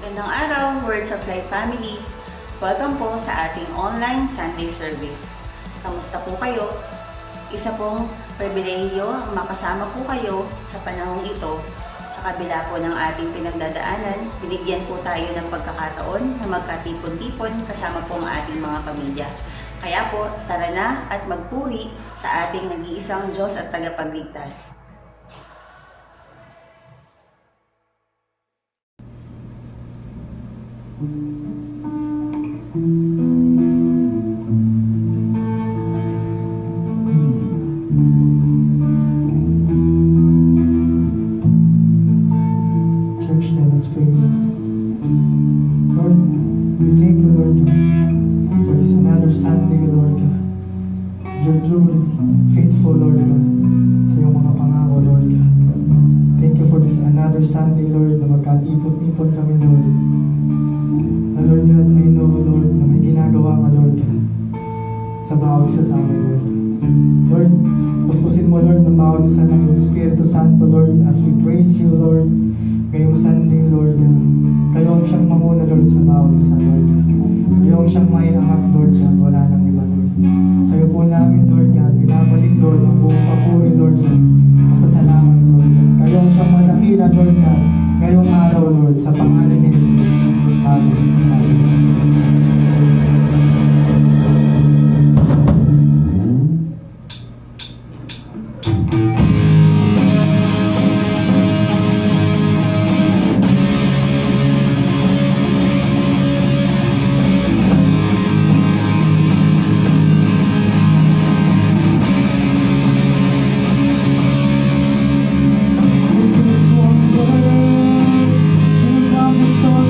Magandang araw, Words of Life family. Welcome po sa ating online Sunday service. Kamusta po kayo? Isa pong pribilehiyo ang makasama po kayo sa panahong ito. Sa kabila po ng ating pinagdadaanan, binigyan po tayo ng pagkakataon na magkatipon-tipon kasama po ang ating mga pamilya. Kaya po, tara na at magpuri sa ating nag-iisang Diyos at tagapagligtas. Church, let us pray. Lord, we thank you, Lord God, for this another Sunday, Lord God. You're truly faithful, Lord God, sa iyong mga pangako, Lord God. Thank you for this another Sunday, Lord, na magkatipon-tipon kami, Lord. And Lord God, I know, Lord, na may ginagawa ka, Lord God, sa bawat isa sa amin, Lord. Lord, puspusin mo, Lord, ng bawat isa ng iyong Espiritu Santo, Lord, as we praise you, Lord, ngayong Sunday, Lord God. Kayo ang siyang mamuna, Lord, sa bawat isa, Lord God. Kayo ang siyang maiangat, Lord God, wala nang iba, Lord. Sa iyo po namin, Lord God, binabalik, Lord, ang buong papuri, Lord God, pasasalamat, Lord God. Kayo ang siyang madakila, Lord God, ngayong araw, Lord, sa pangalan ni Jesus. Amen. We just want love. You come to storm.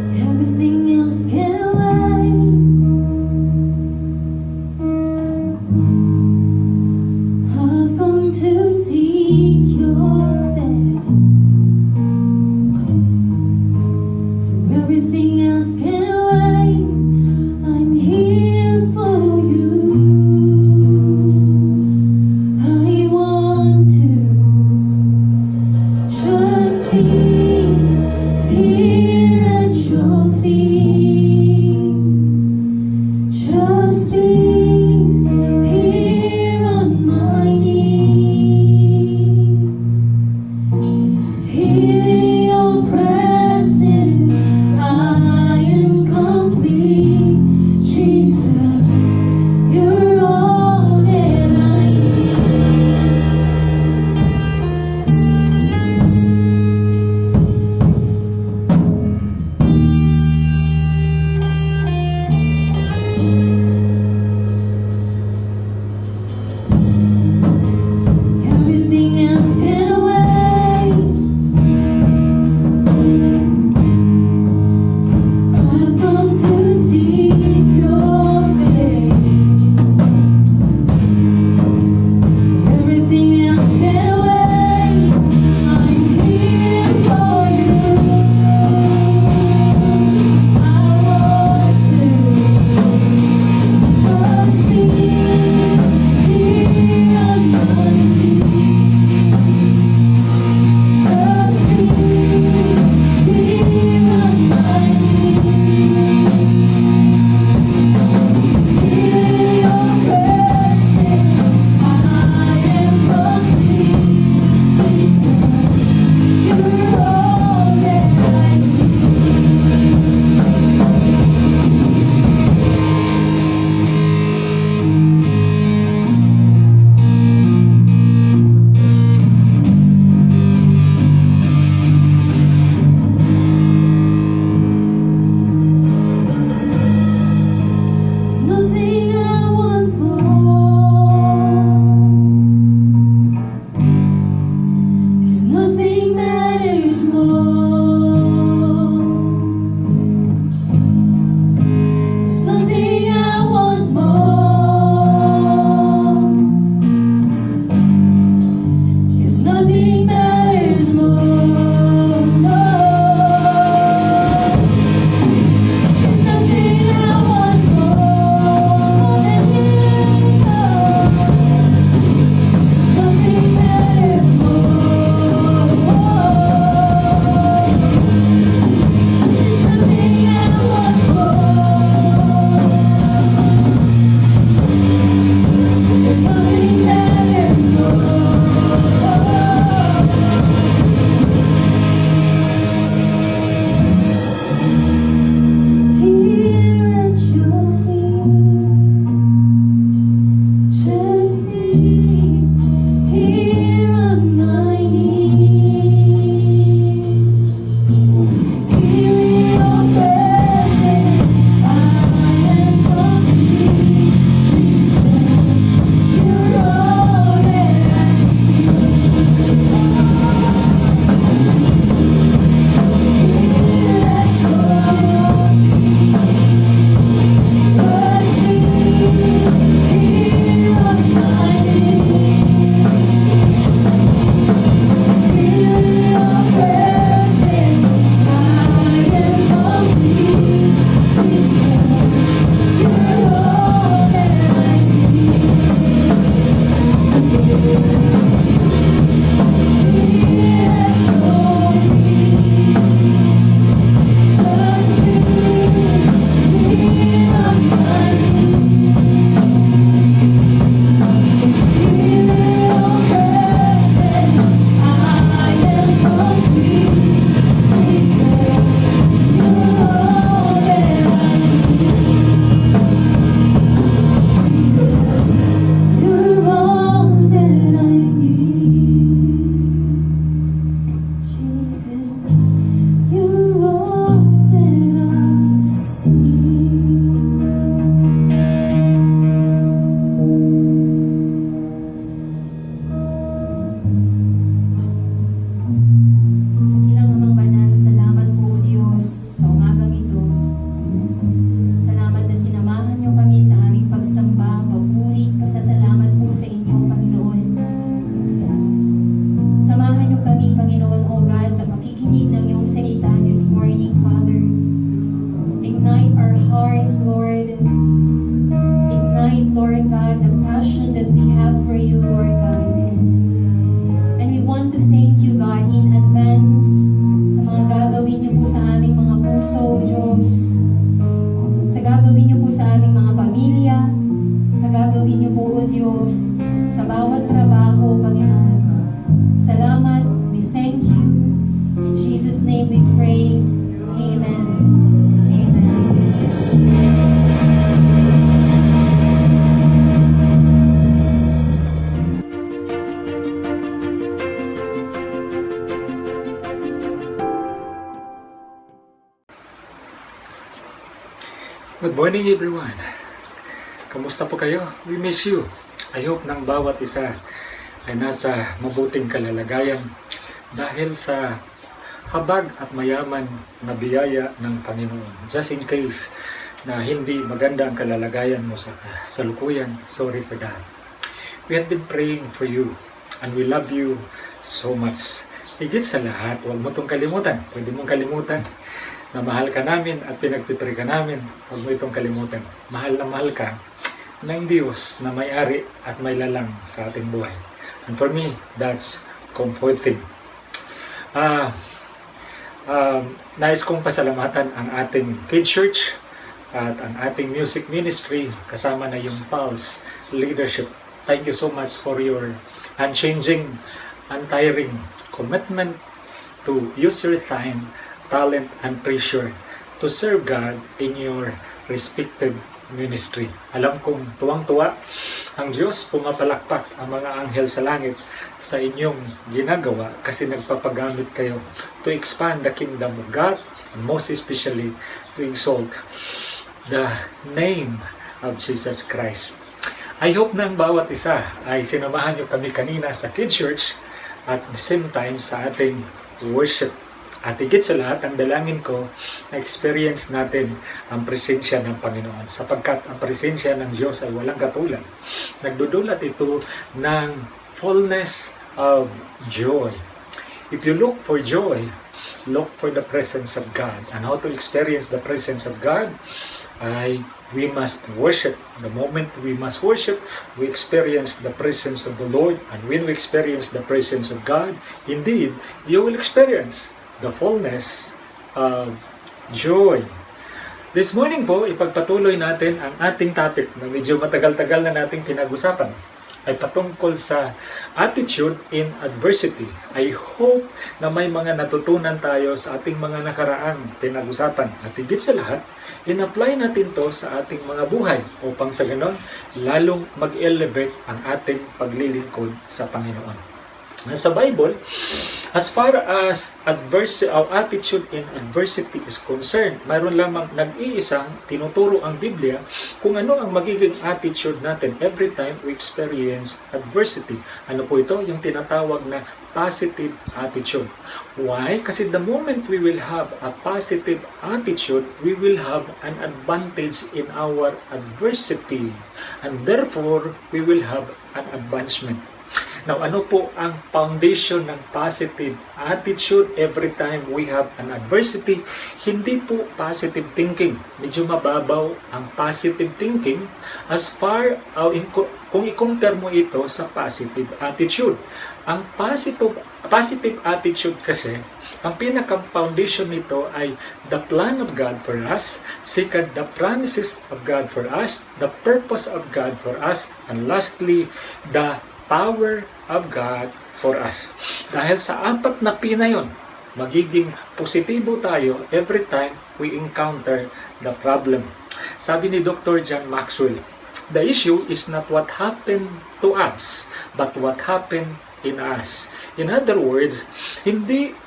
Everything else can wait. I've come to seek your face. So everything else can wait. I'm here for you. I want to trust me here at your feet. Trust me here on my knees. Here in your presence, I am complete. Jesus, you're all that I need. Everything else can wait. I've come to seek your face. Everything else can wait. I'm here for you. I want to trust me here on my knees. Trust me here on my knees. Here in your presence, I am complete. Jesus, you're all that I There's nothing I want more. There's nothing matters more. There's nothing I want more. There's nothing matters more. No. There's nothing I want more than you know. There's nothing matters more. There's nothing I want more. There's nothing matters more. Here at your feet, trust me here on my knees. Here in your presence, I am complete. Jesus, you're all that I need. Here at your Trust me here on my knees. Here in your presence, I am complete. Jesus, you're all that I need. Here at your feet, trust me here on my knees. Here in your presence, I am complete. Jesus, you're all that I need. You're all that I need. Good morning everyone. Kamusta po kayo? We miss you. I hope ng bawat isa ay nasa mabuting kalalagayan dahil sa habag at mayaman na biyaya ng Panginoon. Just in case na hindi maganda ang kalalagayan mo sa salukuyan, sorry for that. We have been praying for you and we love you so much. Higit sa lahat, huwag mo itong kalimutan. Pwede mong kalimutan na mahal ka namin at pinagpipray ka namin. Huwag mo itong kalimutan. Mahal na mahal ka ng Diyos na may-ari at may lalang sa ating buhay. And for me, that's comforting. Nais kong pasalamatan ang ating Kids Church at ang ating music ministry kasama na yung Pulse Leadership. Thank you so much for your unchanging, untiring commitment to use your time, talent, and treasure to serve God in your respective ministry. Alam kong tuwang-tuwa ang Diyos, pumapalakpak ang mga anghel sa langit sa inyong ginagawa kasi nagpapagamit kayo to expand the kingdom of God and most especially to exalt the name of Jesus Christ. I hope na ang bawat isa ay sinamahan nyo kami kanina sa Kids Church at the same time sa ating worship. At higit sa lahat, ang dalangin ko na experience natin ang presensya ng Panginoon sapagkat ang presensya ng Diyos ay walang katulad. Nagdudulot ito ng fullness of joy. If you look for joy, look for the presence of God. And how to experience the presence of God? We must worship. The moment we must worship, we experience the presence of the Lord. And when we experience the presence of God, indeed, you will experience the fullness of joy. This morning po, ipagpatuloy natin ang ating topic na medyo matagal-tagal na nating pinag-usapan ay patungkol sa attitude in adversity. I hope na may mga natutunan tayo sa ating mga nakaraang pinag-usapan. At higit sa lahat, in-apply natin to sa ating mga buhay upang sa ganon, lalong mag-elevate ang ating paglilingkod sa Panginoon. Sa Bible, as far as our attitude in adversity is concerned, mayroon lamang nag-iisang tinuturo ang Biblia kung ano ang magiging attitude natin every time we experience adversity. Ano po ito? Yung tinatawag na positive attitude. Why? Kasi the moment we will have a positive attitude, we will have an advantage in our adversity. And therefore, we will have an advancement. Now, ano po ang foundation ng positive attitude every time we have an adversity? Hindi po positive thinking. Medyo mababaw ang positive thinking as far kung i-compare mo ito sa positive attitude. Ang positive attitude kasi, ang pinaka-foundation nito ay the plan of God for us, second, the promises of God for us, the purpose of God for us, and lastly, the power of God for us. Dahil sa apat na P na yun, magiging positibo tayo every time we encounter the problem. Sabi ni Dr. John Maxwell, the issue is not what happened to us, but what happened in us. In other words, hindi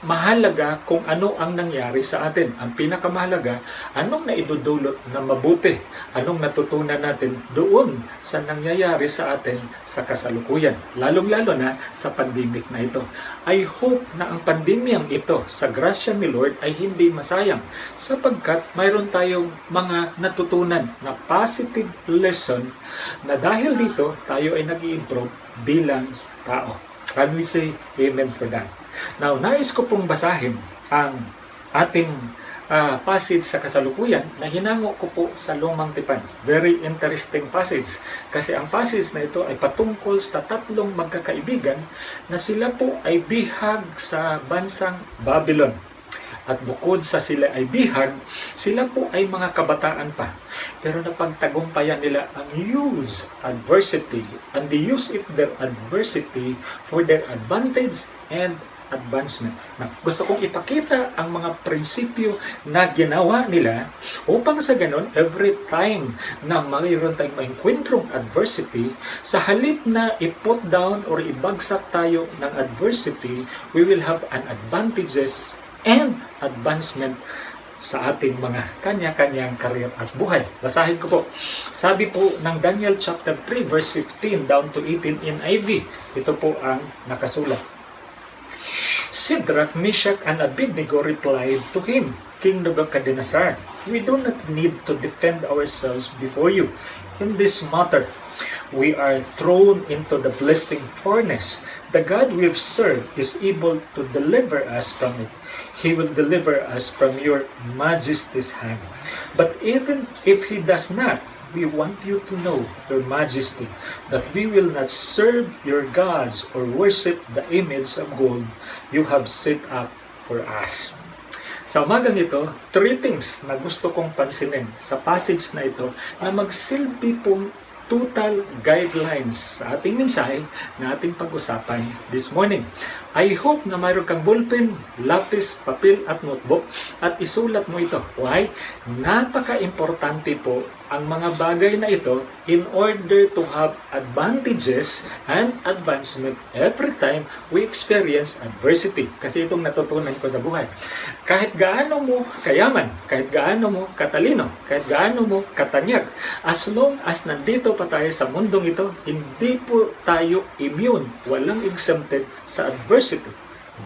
mahalaga kung ano ang nangyari sa atin. Ang pinakamahalaga, anong naidudulot na mabuti, anong natutunan natin doon sa nangyayari sa atin sa kasalukuyan, lalong-lalo na sa pandemic na ito. I hope na ang pandemyang ito sa grasya ni Lord ay hindi masayang sapagkat mayroon tayong mga natutunan na positive lesson na dahil dito tayo ay nag-i-improve bilang tao. Can we say amen for that? Now, nais ko pong basahin ang ating passage sa kasalukuyan na hinango ko po sa Lumang Tipan. Very interesting passage kasi ang passage na ito ay patungkol sa tatlong magkakaibigan na sila po ay bihag sa bansang Babylon. At bukod sa sila ay bihag, sila po ay mga kabataan pa. Pero napagtagumpayan nila ang use adversity and they use it their adversity for their advantage and advancement. Gusto kong ipakita ang mga prinsipyo na ginawa nila upang sa ganon, every time na mayroon tayong maengkwentrong adversity, sa halip na i-put down or ibagsak tayo ng adversity, we will have an advantages and advancement sa ating mga kanya-kanyang karir at buhay. Basahin ko po. Sabi po ng Daniel chapter 3 verse 15 down to 18 NIV. Ito po ang nakasulat. Shadrach, Meshach, and Abednego replied to him, King Nebuchadnezzar, we do not need to defend ourselves before you in this matter. We are thrown into the blazing furnace. The God we serve is able to deliver us from it. He will deliver us from your majesty's hand. But even if he does not, we want you to know, your majesty, that we will not serve your gods or worship the image of gold you have set up for us. Sa umagang ito, 3 things na gusto kong pansinin sa passage na ito na magsilbi pong total guidelines sa ating mensahe na ating pag-usapan this morning. I hope na mayroon kang ballpen, lapis, papel at notebook at isulat mo ito. Why? Napaka-importante po ang mga bagay na ito in order to have advantages and advancement every time we experience adversity. Kasi itong natutunan ko sa buhay. Kahit gaano mo kayaman, kahit gaano mo katalino, kahit gaano mo katanyag, as long as nandito pa tayo sa mundong ito, hindi po tayo immune, walang exempted sa adversity.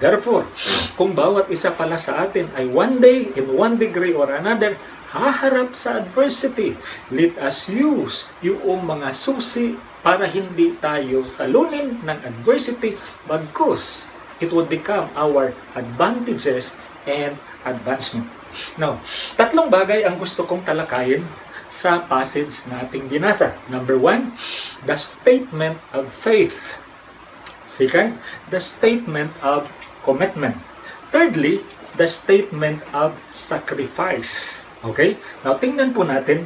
Therefore, kung bawat isa pala sa atin ay one day, in one degree or another, haharap sa adversity, let us use yung mga susi para hindi tayo talunin ng adversity, bagkus it would become our advantages and advancement. Now, 3 bagay ang gusto kong talakayin sa passage na ating binasa. Number 1, the statement of faith. Second, the statement of commitment. Thirdly, the statement of sacrifice. Okay? Now, tingnan po natin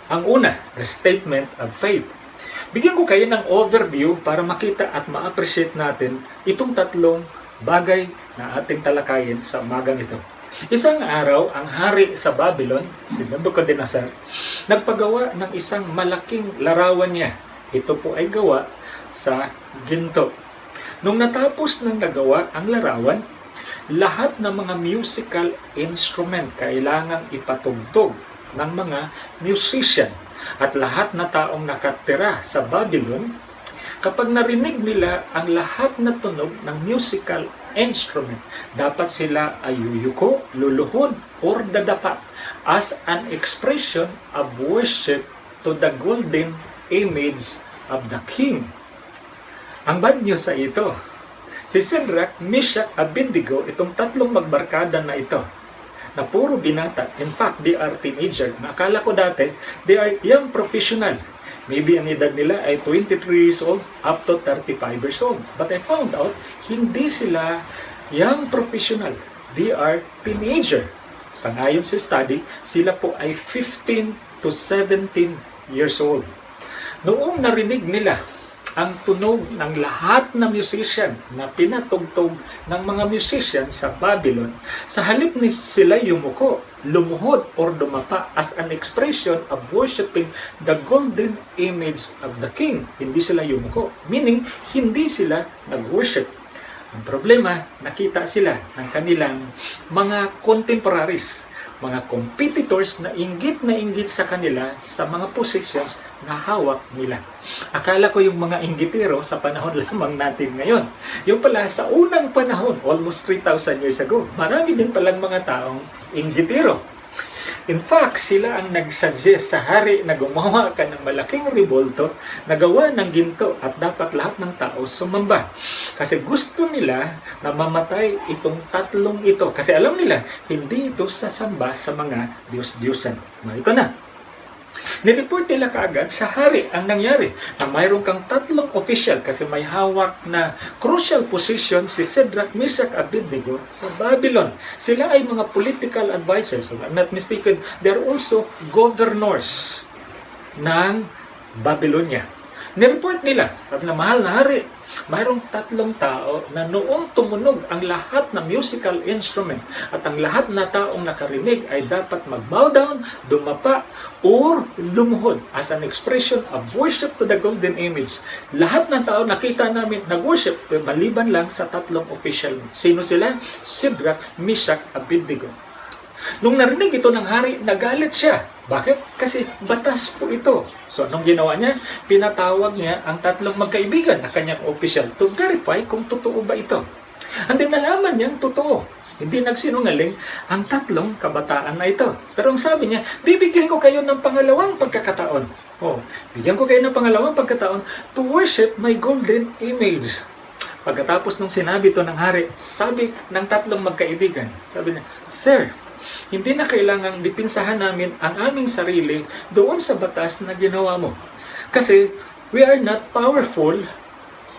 ang una, the statement of faith. Bigyan ko kayo ng overview para makita at ma-appreciate natin itong 3 bagay na ating talakayin sa umagang ito. Isang araw, ang hari sa Babylon, si Nebuchadnezzar, nagpagawa ng isang malaking larawan niya. Ito po ay gawa sa ginto. Nung natapos ng nagawa ang larawan, lahat ng mga musical instrument kailangang ipatugtog ng mga musician at lahat na taong nakatira sa Babylon, kapag narinig nila ang lahat na tunog ng musical instrument, dapat sila ay yuyuko, luluhod, or dadapa as an expression of worship to the golden image of the king. Ang bad news sa ito, si Shadrach, Meshach, Abednego, itong 3 magbarkada na ito, na puro binata. In fact, they are teenager. Nakala ko dati, they are young professional. Maybe ang edad nila ay 23 years old up to 35 years old. But I found out, hindi sila young professional. They are teenager. Sa ngayon sa study, sila po ay 15 to 17 years old. Noong narinig nila ang tunog ng lahat na musician na pinatugtog ng mga musician sa Babylon, sa halip ni sila yumuko, lumuhod or dumapa as an expression of worshiping the golden image of the king. Hindi sila yumuko, meaning hindi sila nag-worship. Ang problema, nakita sila ng kanilang mga contemporaries, mga competitors na inggit sa kanila sa mga positions na hawak nila. Akala ko yung mga inggitero sa panahon lamang natin ngayon. Yung pala sa unang panahon, almost 3,000 years ago, marami din palang mga taong inggitero. In fact, sila ang nagsuggest sa hari na gumawa ka ng malaking rebulto na gawa ng ginto at dapat lahat ng tao sumamba. Kasi gusto nila na mamatay itong 3 ito. Kasi alam nila, hindi ito sasamba sa mga Diyos-Diyosan. Ito na. Nireport nila kaagad sa hari ang nangyari na mayroon kang 3 official kasi may hawak na crucial position si Shadrach, Meshach, Abednego sa Babylon. Sila ay mga political advisors. If I'm not mistaken, they're also governors ng Babylonia. Nireport nila, sabi na, mahal na hari, mayroong 3 tao na noong tumunog ang lahat na musical instrument at ang lahat na taong nakarinig ay dapat mag-bow down, dumapa, or lumuhod as an expression of worship to the golden image. Lahat ng tao nakita namin nag-worship, maliban lang sa 3 official. Sino sila? Shadrach, Meshach, Abednego. Nung narinig ito ng hari, nagalit siya. Bakit? Kasi batas po ito. So anong ginawa niya? Pinatawag niya ang tatlong magkaibigan na kanyang official to verify kung totoo ba ito. And then nalaman niyang totoo. Hindi nagsinungaling ang tatlong kabataan na ito. Pero ang sabi niya, bibigyan ko kayo ng pangalawang pagkakataon. Oh, bigyan ko kayo ng pangalawang pagkakataon to worship my golden image. Pagkatapos nung sinabi ito ng hari, sabi ng tatlong magkaibigan, sabi niya, Sir, hindi na kailangang dipinsahan namin ang aming sarili doon sa batas na ginawa mo. Kasi we are not powerful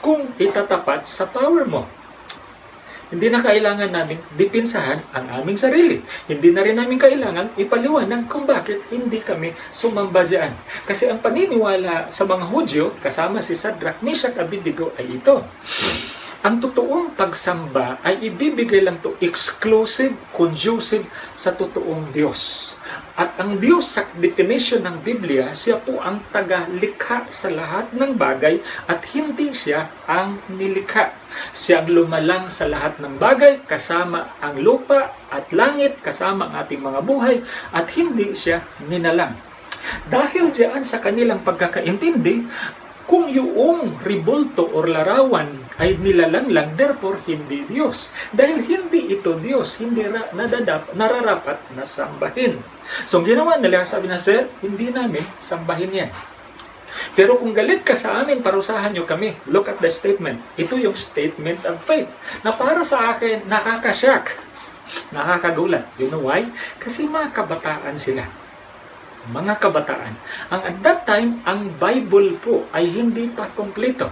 kung itatapat sa power mo. Hindi na kailangan namin dipinsahan ang aming sarili. Hindi na rin namin kailangan ipaliwanag kung bakit hindi kami sumamba dyan. Kasi ang paniniwala sa mga Hudyo, kasama si Shadrach, Meshach, Abednego ay ito. Ang totoong pagsamba ay ibibigay lang to exclusive, conducive sa totoong Diyos. At ang Diyos sa definition ng Biblia, siya po ang taga-likha sa lahat ng bagay at hindi siya ang nilikha. Siya ang lumalang sa lahat ng bagay, kasama ang lupa at langit, kasama ang ating mga buhay, at hindi siya ninalang. Dahil diyan sa kanilang pagkakaintindi, kung yung ribulto or larawan ay nilalang lang, therefore hindi Diyos. Dahil hindi ito Diyos, hindi nararapat na sambahin. So ang ginawa nila, sabi na, Sir, hindi namin sambahin yan. Pero kung galit ka sa amin, parusahan nyo kami. Look at the statement. Ito yung statement of faith na para sa akin nakakashock, nakakagulat. You know why? Kasi mga kabataan sila. Mga kabataan. At that time, ang Bible po ay hindi pa kompleto.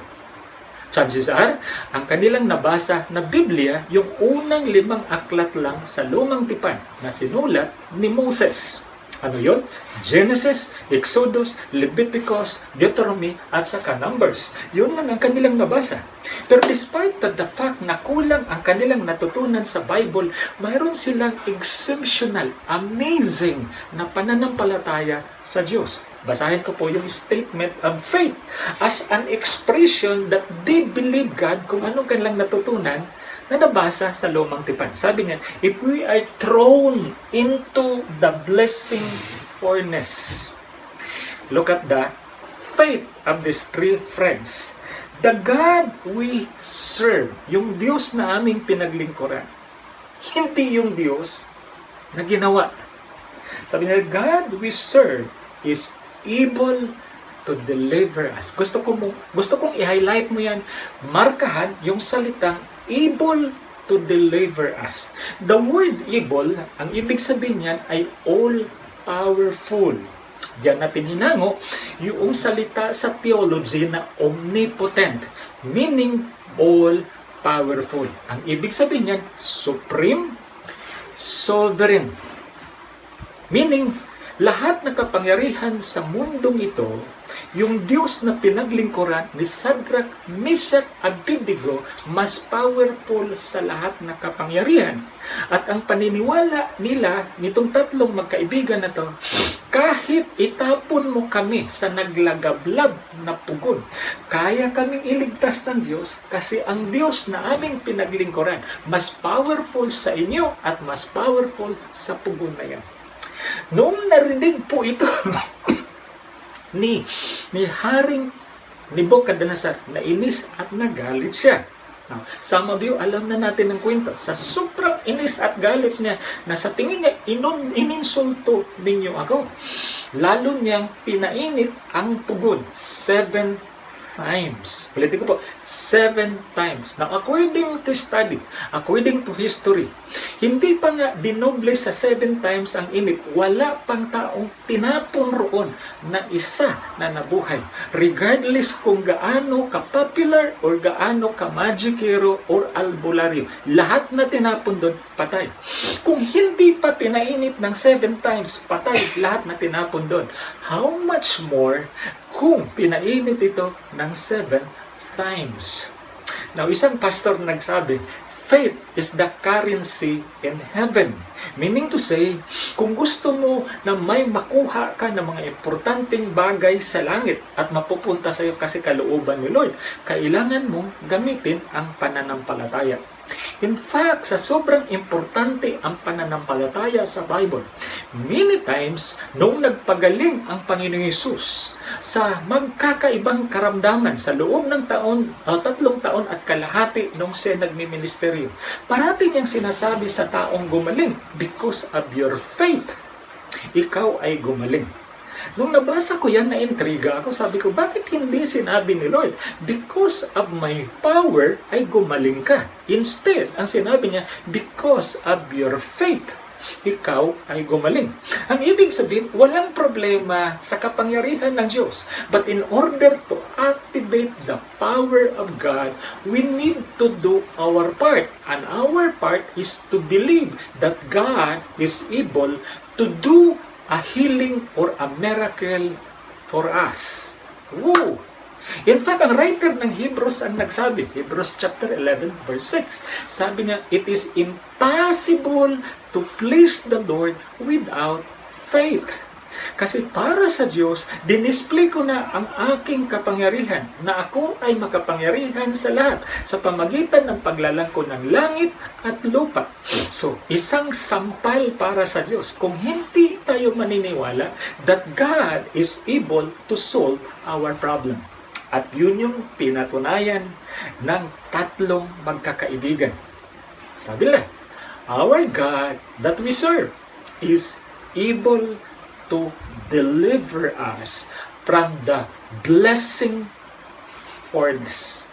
Chances are, ang kanilang nabasa na Biblia, yung unang 5 aklat lang sa lumang tipan na sinulat ni Moses. Ano yon? Genesis, Exodus, Leviticus, Deuteronomy, at saka Numbers. Yun lang ang kanilang nabasa. Pero despite the fact na kulang ang kanilang natutunan sa Bible, mayroon silang exceptional, amazing na pananampalataya sa Diyos. Basahin ko po yung statement of faith as an expression that they believe God kung anong kanilang natutunan na nabasa sa lumang tipan. Sabi niya, if we are thrown into the blessing furnace, look at the faith of these 3 friends. The God we serve, yung Diyos na aming pinaglingkuran, hindi yung Diyos na ginawa. Sabi niya, God we serve is able to deliver us. Gusto kong i-highlight mo yan, markahan yung salitang able to deliver us. The word able, ang ibig sabihin niyan ay all-powerful. Diyan natin hinango yung salita sa theology na omnipotent, meaning all-powerful. Ang ibig sabihin niyan, supreme, sovereign. Meaning, lahat ng kapangyarihan sa mundong ito, yung Diyos na pinaglingkuran ni Shadrach, Meshach, Abednego, mas powerful sa lahat ng kapangyarihan. At ang paniniwala nila, nitong 3 magkaibigan na to, kahit itapon mo kami sa naglagablab na pugon, kaya kaming iligtas ng Diyos kasi ang Diyos na aming pinaglingkuran, mas powerful sa inyo at mas powerful sa pugon na yan. Noong narinig po ito, ni Haring Nebuchadnezzar, nainis at nagalit siya. Now, some of you, alam na natin ang kwento. Sa sobrang inis at galit niya, na sa tingin niya, ininsulto ninyo ako. Lalo niyang pinainit ang pugon 7 times. Ulitin ko po, 7 times. Now, according to study, according to history, hindi pa nga dinoble sa 7 times ang init. Wala pang taong tinapon roon na isa na nabuhay. Regardless kung gaano ka-popular or gaano ka-magikero or albularyo. Lahat na tinapon doon, patay. Kung hindi pa pinainit ng 7 times, patay lahat na tinapon doon. How much more kung pinainit ito ng 7 times? Now, isang pastor nagsabi, faith is the currency in heaven. Meaning to say, kung gusto mo na may makuha ka ng mga importanteng bagay sa langit at mapupunta sa iyo kasi kalooban ni Lord, kailangan mong gamitin ang pananampalataya. In fact, sa sobrang importante ang pananampalataya sa Bible, many times, noong nagpagaling ang Panginoong Hesus sa magkakaibang karamdaman sa loob ng 3 taon at kalahati nung siya nagmiministeryo, parating niyang sinasabi sa taong gumaling, because of your faith, ikaw ay gumaling. Nung nabasa ko yan, na-intriga ako. Sabi ko, bakit hindi sinabi ni Lord? Because of my power, ay gumaling ka. Instead, ang sinabi niya, because of your faith, ikaw ay gumaling. Ang ibig sabihin, walang problema sa kapangyarihan ng Diyos. But in order to activate the power of God, we need to do our part. And our part is to believe that God is able to do a healing or a miracle for us. Woo! In fact, ang writer ng Hebrews ang nagsabi, Hebrews chapter 11, verse 6, sabi niya, it is impossible to please the Lord without faith. Kasi para sa Diyos, dinisplay ko na ang aking kapangyarihan, na ako ay makapangyarihan sa lahat, sa pamagitan ng paglalangko ng langit at lupa. So, isang sampal para sa Diyos. Kung hindi tayo maniniwala that God is able to solve our problem. At yun yung pinatunayan ng 3 magkakaibigan. Sabi nila, our God that we serve is able to deliver us from the blessing furnace.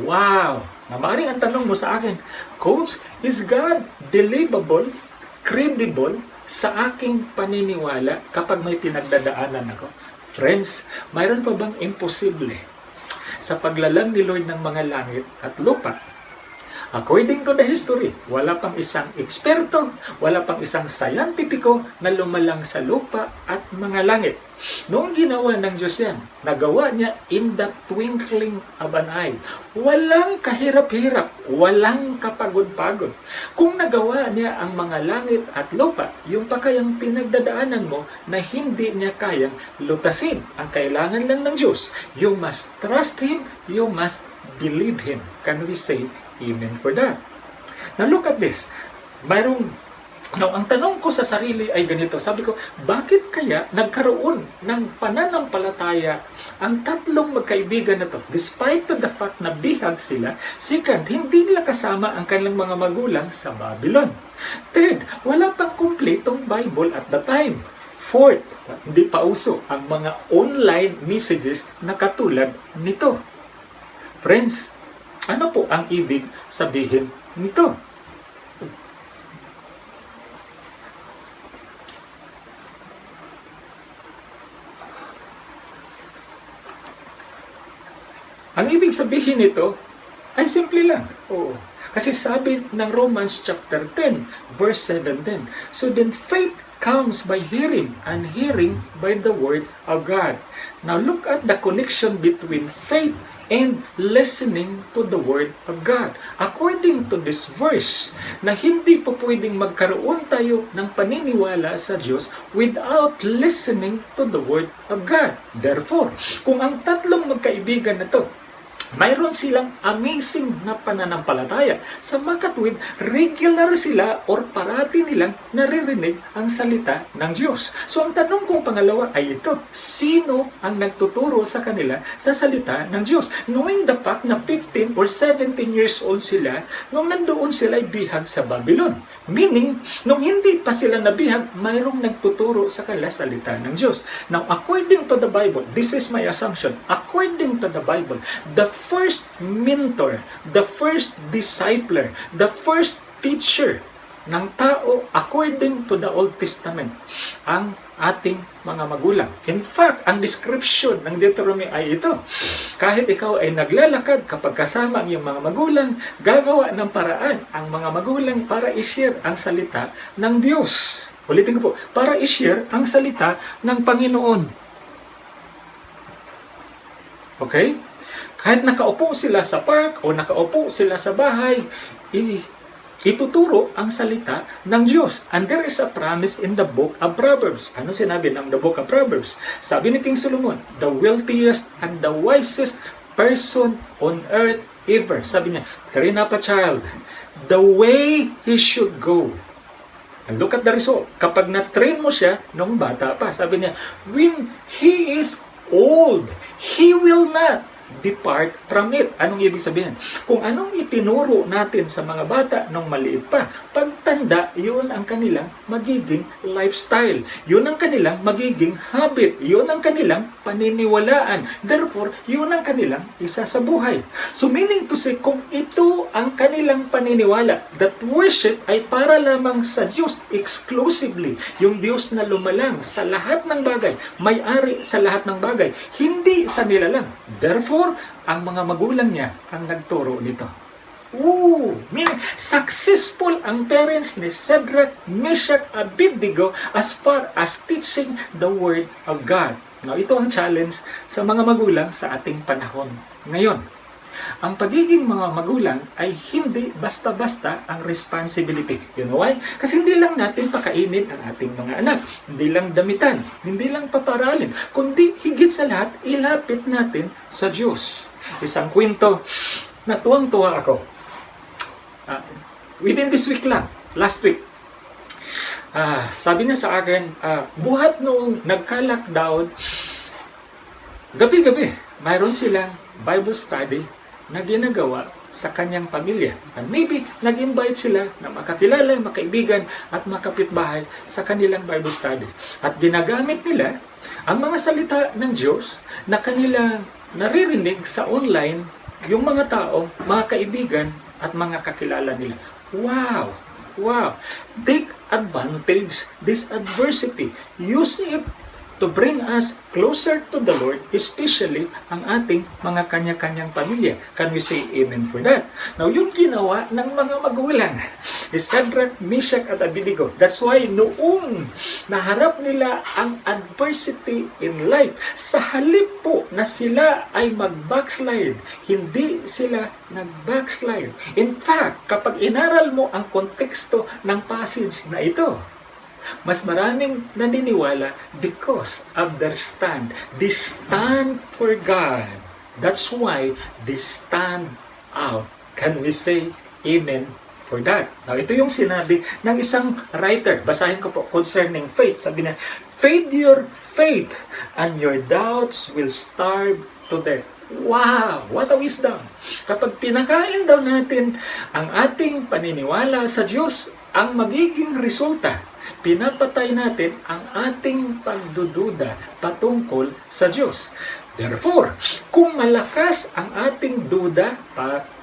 Wow! Maaaring ang tanong mo sa akin, Coach, is God believable, credible sa aking paniniwala kapag may pinagdadaanan ako? Friends, mayroon pa bang imposible sa paglalang ni Lord ng mga langit at lupa? According to the history, wala pang isang eksperto, wala pang isang sayantipiko na lumalang sa lupa at mga langit. Noong ginawa ng Diyos yan, nagawa niya in the twinkling of an eye. Walang kahirap-hirap, walang kapagod-pagod. Kung nagawa niya ang mga langit at lupa, yung pa kayang pinagdadaanan mo na hindi niya kayang lutasin. Ang kailangan lang ng Diyos, you must trust Him, you must believe Him. Can we say amen for that? Now look at this. Ang tanong ko sa sarili ay ganito. Sabi ko, bakit kaya nagkaroon ng pananampalataya ang 3 magkaibigan na to? Despite to the fact na bihag sila. Second, hindi nila kasama ang kanilang mga magulang sa Babylon. Third, wala pang kumpletong Bible at the time. Fourth, hindi pa uso ang mga online messages na katulad nito. Friends, ano po ang ibig sabihin nito? Ang ibig sabihin nito ay simple lang. Oo. Kasi sabi ng Romans chapter 10, verse 17, so then faith comes by hearing, and hearing by the word of God. Now look at the connection between faith and listening to the Word of God. According to this verse, na hindi po pwedeng magkaroon tayo ng paniniwala sa Diyos without listening to the Word of God. Therefore, kung ang 3 magkaibigan na to, mayroon silang amazing na pananampalataya. Sa makatwid, regular sila or parati nilang naririnig ang salita ng Diyos. So ang tanong kong pangalawa ay ito, sino ang nagtuturo sa kanila sa salita ng Diyos? Knowing the fact na 15 or 17 years old sila nung nandoon sila ay bihag sa Babylon. Meaning, nung hindi pa sila nabihag, mayroong nagtuturo sa kanila salita ng Diyos. Now, according to the Bible, this is my assumption, according to the Bible, the first mentor, the first discipler, the first teacher ng tao according to the Old Testament, ang ating mga magulang. In fact, ang description ng Deuteronomy ay ito. Kahit ikaw ay naglalakad kapag kasama ang iyong mga magulang, gagawa ng paraan ang mga magulang para i-share ang salita ng Diyos. Ulitin ko po, para i-share ang salita ng Panginoon. Okay? Kahit nakaupo sila sa park o nakaupo sila sa bahay, ituturo ang salita ng Diyos. And there is a promise in the book of Proverbs. Ano sinabi ng the book of Proverbs? Sabi ni King Solomon, the wealthiest and the wisest person on earth ever. Sabi niya, train up a child the way he should go. And look at the result. Kapag na-train mo siya nung bata pa, sabi niya, when he is old, he will not depart from it. Anong ibig sabihin? Kung anong itinuro natin sa mga bata nung maliit pa, pagtanda, yun ang kanilang magiging lifestyle. Yun ang kanilang magiging habit. Yun ang kanilang paniniwalaan. Therefore, yun ang kanilang isa sa buhay. So meaning to say, kung ito ang kanilang paniniwala, that worship ay para lamang sa Diyos exclusively. Yung Diyos na lumalang sa lahat ng bagay, may-ari sa lahat ng bagay, hindi sa nila lang. Therefore, ang mga magulang niya ang nagturo nito. Meaning, successful ang parents ni Shadrach, Meshach, Abednego as far as teaching the Word of God. Now, ito ang challenge sa mga magulang sa ating panahon ngayon. Ang pagiging mga magulang ay hindi basta-basta ang responsibility. You know why? Kasi hindi lang natin pakainin ang ating mga anak. Hindi lang damitan. Hindi lang paparalin. Kundi higit sa lahat, ilapit natin sa Diyos. Isang kwento na tuwang-tuwa ako. Within this week lang, last week, sabi niya sa akin, buhat noong nagka-lockdown, gabi-gabi, mayroon silang Bible study na ginagawa sa kanyang pamilya. And maybe, nag-invite sila na makakilala, makaibigan, at makapitbahay sa kanilang Bible study. At ginagamit nila ang mga salita ng Diyos na kanilang naririnig sa online yung mga tao, mga kaibigan, at mga kakilala nila. Wow! Wow! Take advantage this adversity. Use it to bring us closer to the Lord, especially ang ating mga kanya-kanyang pamilya. Can we say amen for that? Now, yung ginawa ng mga magulang is Shadrach, Meshach, at Abednego. That's why noong naharap nila ang adversity in life, sa halip po na sila ay mag-backslide, hindi sila nag-backslide. In fact, kapag inaral mo ang konteksto ng passage na ito, mas maraming naniniwala because of their stand. They stand for God. That's why they stand out. Can we say amen for that? Now, ito yung sinabi ng isang writer. Basahin ko po concerning faith. Sabi niya, "Feed your faith and your doubts will starve to death." Wow! What a wisdom! Kapag pinakain daw natin ang ating paniniwala sa Diyos, ang magiging resulta, pinapatay natin ang ating pagdududa patungkol sa Diyos. Therefore, kung malakas ang ating duda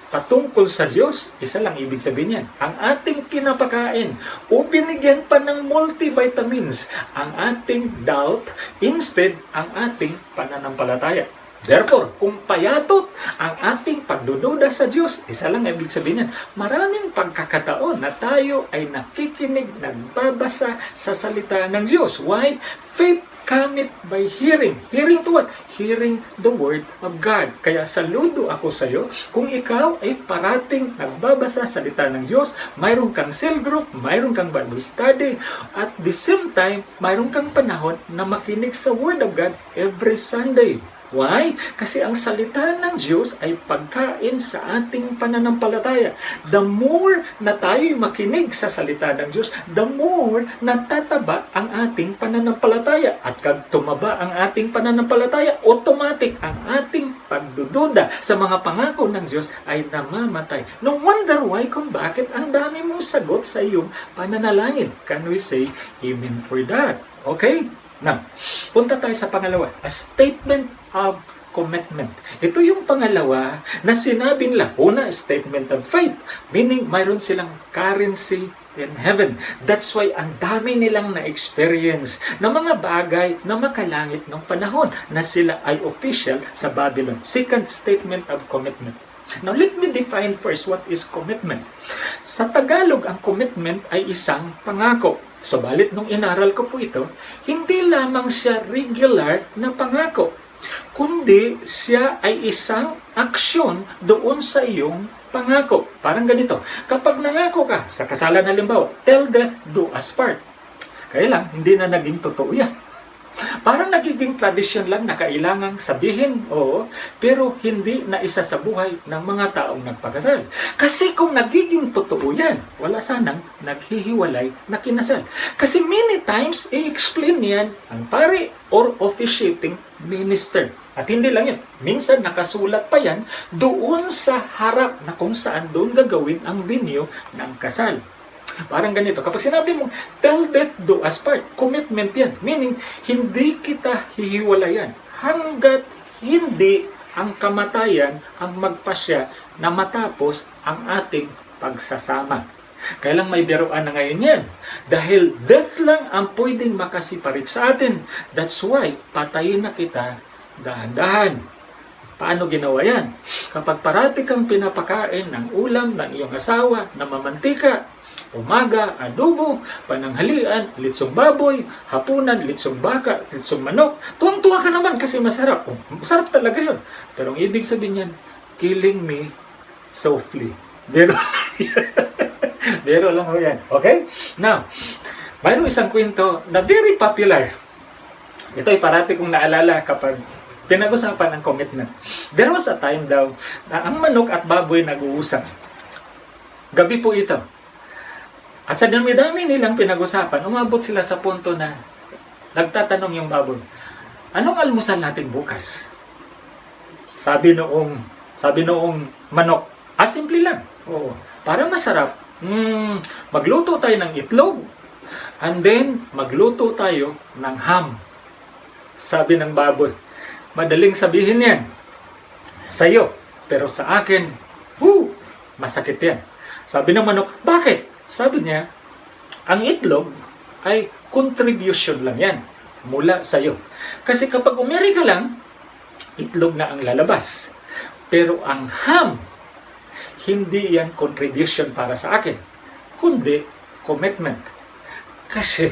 patungkol sa Diyos, isa lang ibig sabihin yan. Ang ating pinapakain o binigyan pa ng multivitamins ang ating doubt, instead ang ating pananampalataya. Therefore, kung payatot ang ating pagdududa sa Diyos, isa lang ibig sabihin yan, maraming pagkakataon na tayo ay nakikinig, nagbabasa sa salita ng Diyos. Why? Faith cometh by hearing. Hearing to what? Hearing the Word of God. Kaya saludo ako sa iyo kung ikaw ay parating nagbabasa sa salita ng Diyos, mayroon kang cell group, mayroon kang Bible study, at the same time, mayroon kang panahon na makinig sa Word of God every Sunday. Why? Kasi ang salita ng Diyos ay pagkain sa ating pananampalataya. The more na tayo'y makinig sa salita ng Diyos, the more natataba ang ating pananampalataya. At kag tumaba ang ating pananampalataya, automatic ang ating pagdududa sa mga pangako ng Diyos ay namamatay. No wonder why kung bakit ang dami mong sagot sa iyong pananalangin. Can we say amen for that? Okay? Now, punta tayo sa pangalawa. A statement of commitment. Ito yung pangalawa na sinabi nila. Una, statement of faith. Meaning, mayroon silang currency in heaven. That's why ang dami nilang na-experience na mga bagay na makalangit ng panahon na sila ay official sa Babylon. Second, statement of commitment. Now, let me define first what is commitment. Sa Tagalog, ang commitment ay isang pangako. Subalit nung inaral ko po ito, hindi lamang siya regular na pangako, kundi siya ay isang aksyon doon sa iyong pangako. Parang ganito, kapag nangako ka sa kasalan halimbawa, till death do us part. Kaya lang, hindi na naging totoo yan. Parang nagiging tradisyon lang na kailangang sabihin, oo, pero hindi na isa sa buhay ng mga taong nagpakasal. Kasi kung nagiging totoo yan, wala sanang naghihiwalay na kinasal. Kasi many times, i-explain yan ang pare or officiating minister. At hindi lang yun, minsan nakasulat pa yan doon sa harap na kung saan doon gagawin ang venue ng kasal. Parang ganito, kapag sinabi mo, till death do us part, commitment yan. Meaning, hindi kita hihiwalayan hanggat hindi ang kamatayan ang magpasya na matapos ang ating pagsasama. Kaya lang may biruan na ngayon yan. Dahil death lang ang pwedeng makasiparit sa atin. That's why, patayin na kita dahan-dahan. Paano ginawa yan? Kapag parati kang pinapakain ng ulam ng iyong asawa na mamantika, umaga, adobo, pananghalian, litsong baboy, hapunan, litsong baka, litsong manok. Tuwang-tuwa ka naman kasi masarap. Masarap talaga yun. Pero ang ibig sabihin yan, killing me softly. Biro lang ho yan. Okay? Now, mayroong isang kwento na very popular. Ito ay parati kong naalala kapag pinag-usapan ng commitment. There was a time daw na ang manok at baboy nag-uusap. Gabi po ito. At sa dami-dami nilang pinag-usapan, umabot sila sa punto na nagtatanong yung baboy, anong almusal natin bukas? Sabi noong manok, simple lang. Oo, para masarap, magluto tayo ng itlog, and then magluto tayo ng ham. Sabi ng baboy, madaling sabihin yan sa'yo, pero sa akin, masakit yan. Sabi ng manok, bakit? Sabi niya, ang itlog ay contribution lang yan mula sa'yo. Kasi kapag umiri ka lang, itlog na ang lalabas. Pero ang ham, hindi yan contribution para sa akin, kundi commitment. Kasi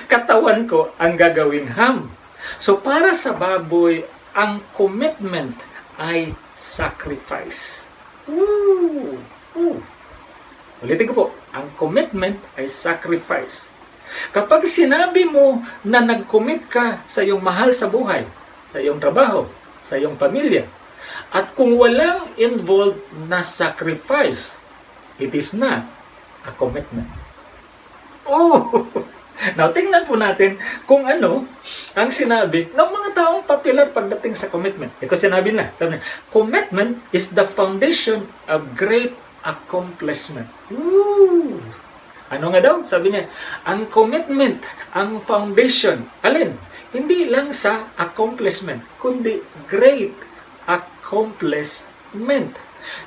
katawan ko ang gagawing ham. So para sa baboy, ang commitment ay sacrifice. Ulitin ko po, ang commitment ay sacrifice. Kapag sinabi mo na nag-commit ka sa iyong mahal sa buhay, sa iyong trabaho, sa iyong pamilya, at kung walang involved na sacrifice, it is not a commitment. Now, tingnan po natin kung ano ang sinabi ng mga taong popular pagdating sa commitment. Ito sinabi na. Sabi niya, commitment is the foundation of great accomplishment. Ano nga daw? Sabi niya, ang commitment, ang foundation. Alin? Hindi lang sa accomplishment, kundi great accomplishment.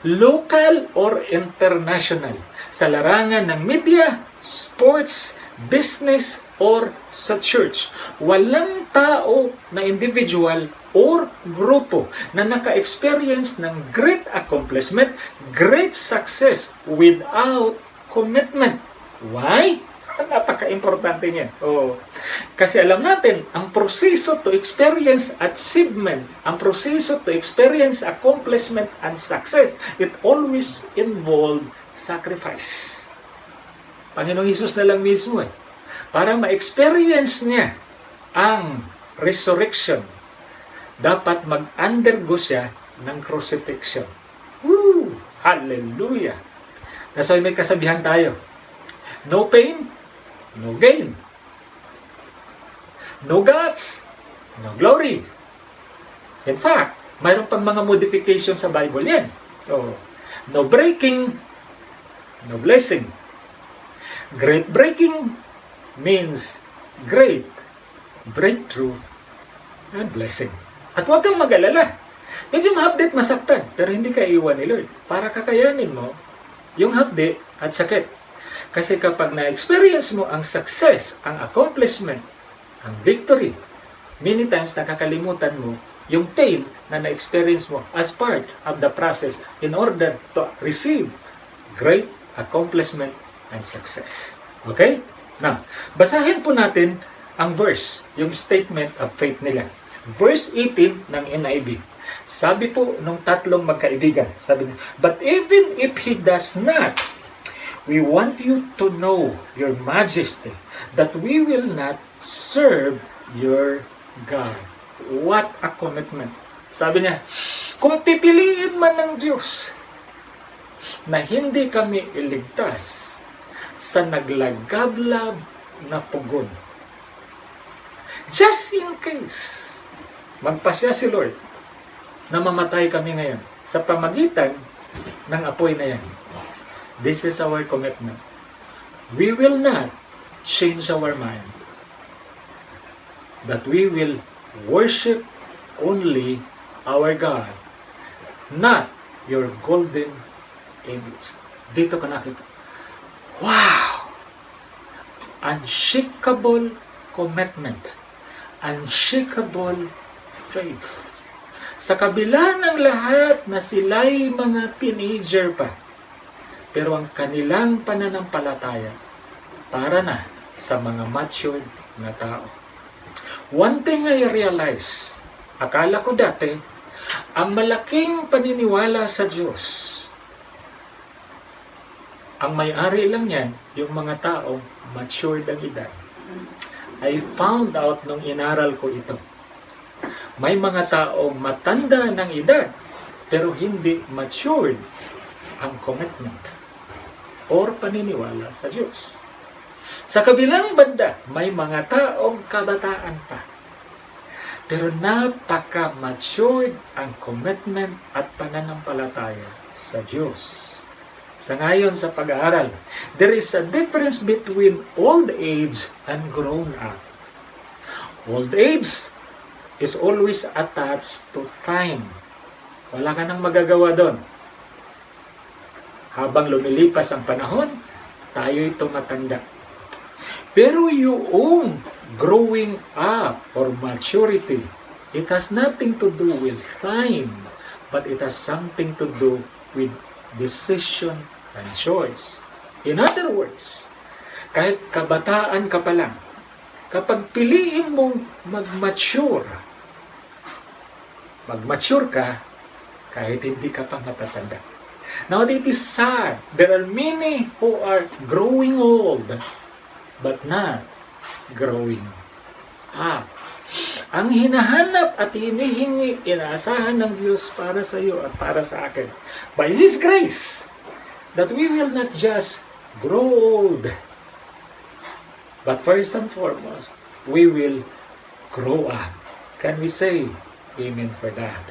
Local or international. Sa larangan ng media, sports, business, or sa church. Walang tao na individual or grupo na naka-experience ng great accomplishment, great success without commitment. Why? Napaka-importante niyan. Kasi alam natin, ang proseso to experience achievement, ang proseso to experience accomplishment and success, it always involve sacrifice. Panginoong Hesus na lang mismo para ma-experience niya ang resurrection, dapat mag-undergo siya ng crucifixion. Hallelujah! That's why may kasabihan tayo. No pain, no gain. No guts, no glory. In fact, mayroon pang mga modification sa Bible yan. No breaking, no blessing. Great breaking means great breakthrough and blessing. At huwag kang mag-alala. Medyo ma-update, masaktan, pero hindi ka iwan ni Lord para kakayanin mo yung hapdi at sakit. Kasi kapag na-experience mo ang success, ang accomplishment, ang victory, many times nakakalimutan mo yung pain na na-experience mo as part of the process in order to receive great accomplishment and success. Okay? Now, basahin po natin ang verse, yung statement of faith nila. Verse 18 ng NIV. Sabi po nung tatlong magkaibigan, sabi niya, but even if he does not, we want you to know, your majesty, that we will not serve your God. What a commitment. Sabi niya, kung pipiliin man ng Diyos na hindi kami iligtas sa naglagablab na pugon, just in case magpasya si Lord na mamatay kami ngayon sa pamagitan ng apoy na yan, this is our commitment. We will not change our mind that we will worship only our God, not your golden image. Dito ka nakita. Wow! Unshakable commitment. Unshakable faith. Sa kabila ng lahat na sila'y mga teenager pa, pero ang kanilang pananampalataya para na sa mga matured na tao. One thing I realize, akala ko dati, ang malaking paniniwala sa Diyos, ang may-ari lang yan, yung mga taong matured ang edad. I found out nung inaral ko ito. May mga taong matanda ng edad, pero hindi matured ang commitment or paniniwala sa Diyos. Sa kabilang banda, may mga taong kabataan pa, pero napaka-matured ang commitment at pananampalataya sa Diyos. Sa ngayon sa pag-aaral, there is a difference between old age and grown up. Old age is always attached to time. Wala ka nang magagawa doon. Habang lumilipas ang panahon, tayo'y tumatanda. Pero yung growing up or maturity, it has nothing to do with time, but it has something to do with decision and choice. In other words, kahit kabataan ka pa lang, kapag piliin mong mag-mature ka kahit hindi ka pa matatanda. Now, it is sad. There are many who are growing old but not growing up. Ang hinahanap at hinihingi, inaasahan ng Diyos para sa iyo at para sa akin, by His grace, that we will not just grow old, but first and foremost, we will grow up. Can we say amen for that?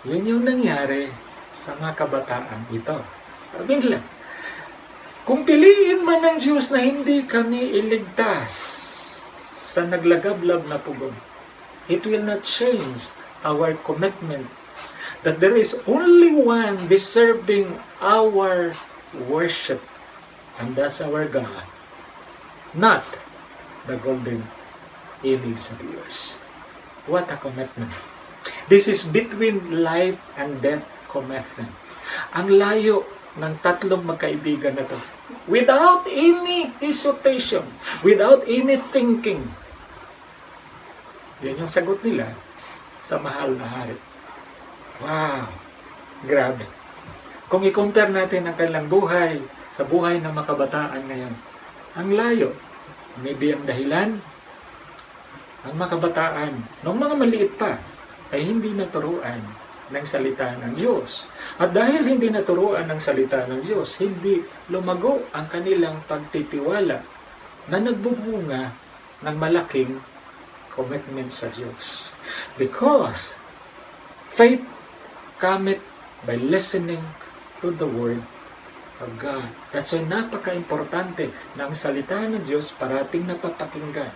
Yun yung nangyari sa mga kabataan ito. Sabi nila, kung piliin man ng Diyos na hindi kami iligtas sa naglagablab na pugon, it will not change our commitment that there is only one deserving our worship, and that's our God, not the golden image of yours. What a commitment. This is between life and death commitment. Ang layo ng tatlong magkaibigan na to. Without any hesitation, without any thinking. Yan yung sagot nila sa mahal na hari. Wow! Grabe. Kung i-compare natin ang kanilang buhay sa buhay ng mga kabataan ngayon, ang layo. Maybe ang dahilan, ang mga kabataan, nung mga maliit pa, ay hindi naturuan ng salita ng Diyos. At dahil hindi naturuan ng salita ng Diyos, hindi lumago ang kanilang pagtitiwala na nagbubunga ng malaking commitment sa Diyos. Because faith cometh by listening to the Word of God. That's why napaka-importante na ang salita ng Diyos parating napapakinggan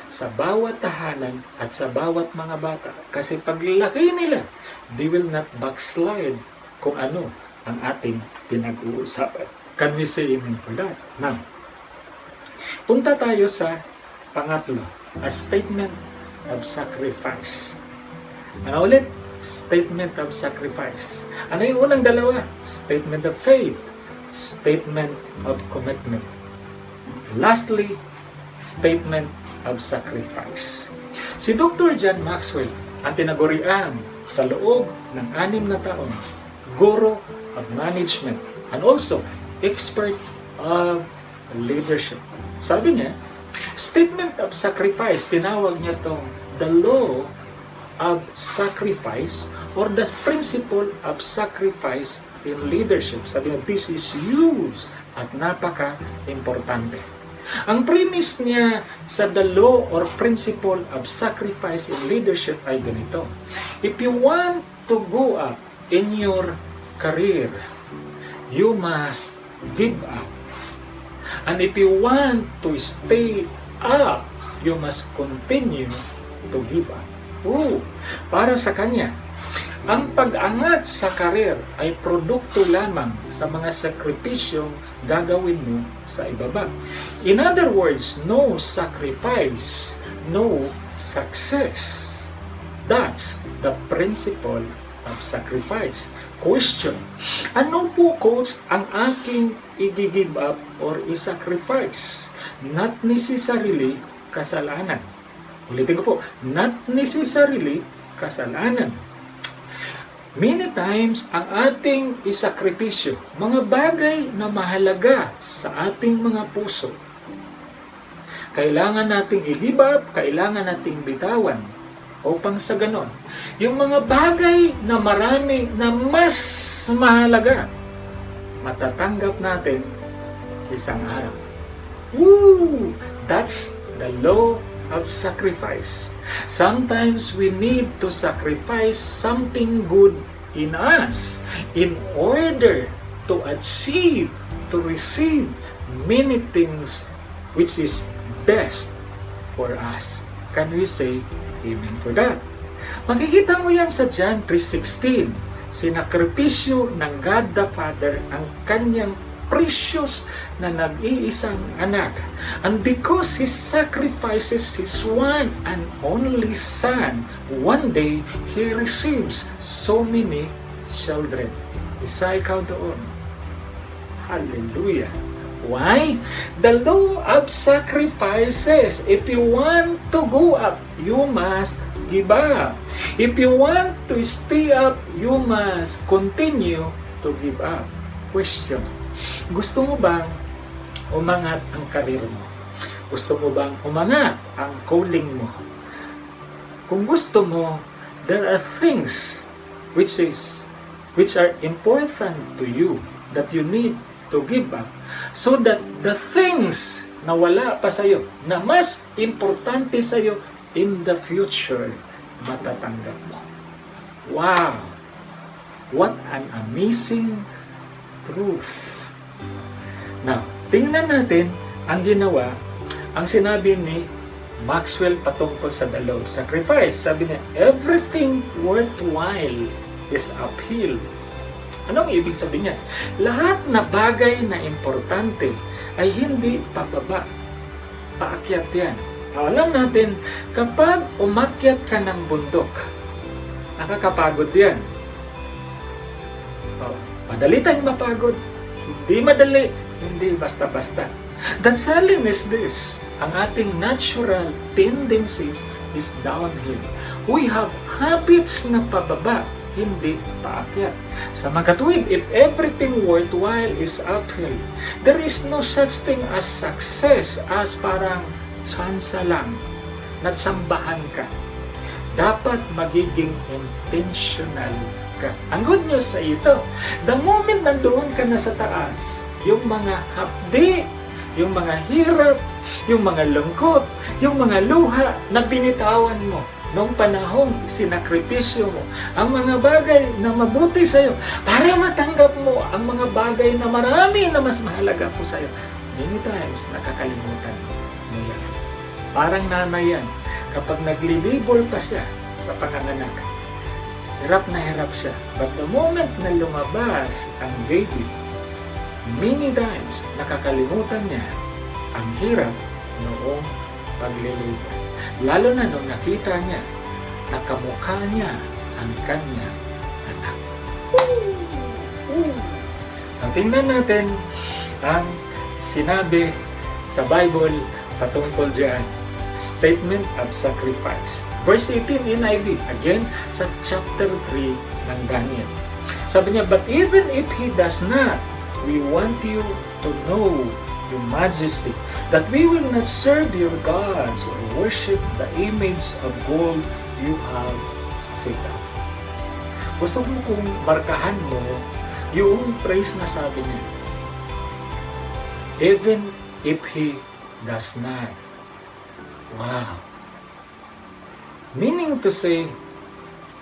sa bawat tahanan at sa bawat mga bata. Kasi paglaki nila, they will not backslide kung ano ang ating pinag-uusapan. Can we say amen for that? Now, punta tayo sa pangatlo, a statement of sacrifice. Ano ulit? Statement of sacrifice. Ano yung unang dalawa? Statement of faith. Statement of commitment. Lastly, statement of sacrifice. Si Dr. John Maxwell ang tinagurian sa loob ng 6 na taon, guru of management and also expert of leadership. Sabi niya, Statement of sacrifice, tinawag niya itong the law of sacrifice or the principle of sacrifice in leadership. Sabi niya, this is huge at napaka-importante. Ang premise niya sa the law or principle of sacrifice in leadership ay ganito. If you want to go up in your career, you must give up. And if you want to stay up, you must continue to give up. Para sa kanya, ang pag-angat sa karir ay produkto lamang sa mga sakripisyong gagawin mo sa ibaba. In other words, no sacrifice, no success. That's the principle of sacrifice. Question, ano po, Coach, ang aking i-give up or i-sacrifice? Not necessarily kasalanan. Ulitin ko po, not necessarily kasalanan. Many times, ang ating isakripisyo, mga bagay na mahalaga sa ating mga puso, kailangan nating i-give up, kailangan nating bitawan, upang sa ganon, yung mga bagay na marami na mas mahalaga, matatanggap natin isang araw. That's the law of sacrifice. Sometimes we need to sacrifice something good in us in order to achieve, to receive many things which is best for us. Can we say amen for that? Makikita mo yan sa John 3:16. Sinakripisyo ng God the Father ang kanyang precious na nag-iisang anak. And because He sacrifices His one and only Son, one day He receives so many children. Isa ikaw doon. Hallelujah. Why? The law of sacrifices. If you want to go up, you must give up. If you want to stay up, you must continue to give up. Question. Gusto mo bang umangat ang karir mo? Gusto mo bang umangat ang calling mo? Kung gusto mo, there are things which are important to you that you need to give up so that the things na wala pa sa'yo, na mas importante sa'yo in the future, matatanggap mo. Wow! What an amazing truth! Now, tingnan natin ang ginawa, ang sinabi ni Maxwell patungkol sa the law of sacrifice. Sabi niya, everything worthwhile is uphill. Anong ibig sabihin niya? Lahat na bagay na importante ay hindi pababa. Paakyat yan. Alam natin, kapag umakyat ka ng bundok, nakakapagod yan. Madali tayong mapagod. Hindi madali. Hindi basta-basta. The challenge is this. Ang ating natural tendencies is downhill. We have habits na pababa, hindi paakyat. Sa magkatuwid, if everything worthwhile is uphill, there is no such thing as success as parang tsansa lang, natsambahan ka. Dapat magiging intentional ka. Ang good news sa ito, the moment nandoon ka na sa taas, yung mga hapdi, yung mga hirap, yung mga lungkot, yung mga luha na binitawan mo noong panahong sinakripisyo mo, ang mga bagay na mabuti sa'yo, para matanggap mo ang mga bagay na marami na mas mahalaga po sa'yo. Many times, nakakalimutan mo yan. Parang nanay yan, kapag naglilibol pa siya sa panganganak, hirap na hirap siya. But the moment na lumabas ang baby, many times, nakakalimutan niya ang hirap noong paglilibol. Lalo na nung nakita niya, nakamukha niya ang kanyang anak. Tingnan natin ang sinabi sa Bible patungkol dyan. Statement of sacrifice. Verse 18 NIV, again, sa chapter 3 ng Daniel. Sabi niya, but even if He does not, we want you to know your majesty, that we will not serve your gods or worship the image of gold you have set up. Gusto mo kung markahan mo yung praise na sabi niya. Even if he does not. Wow. Meaning to say,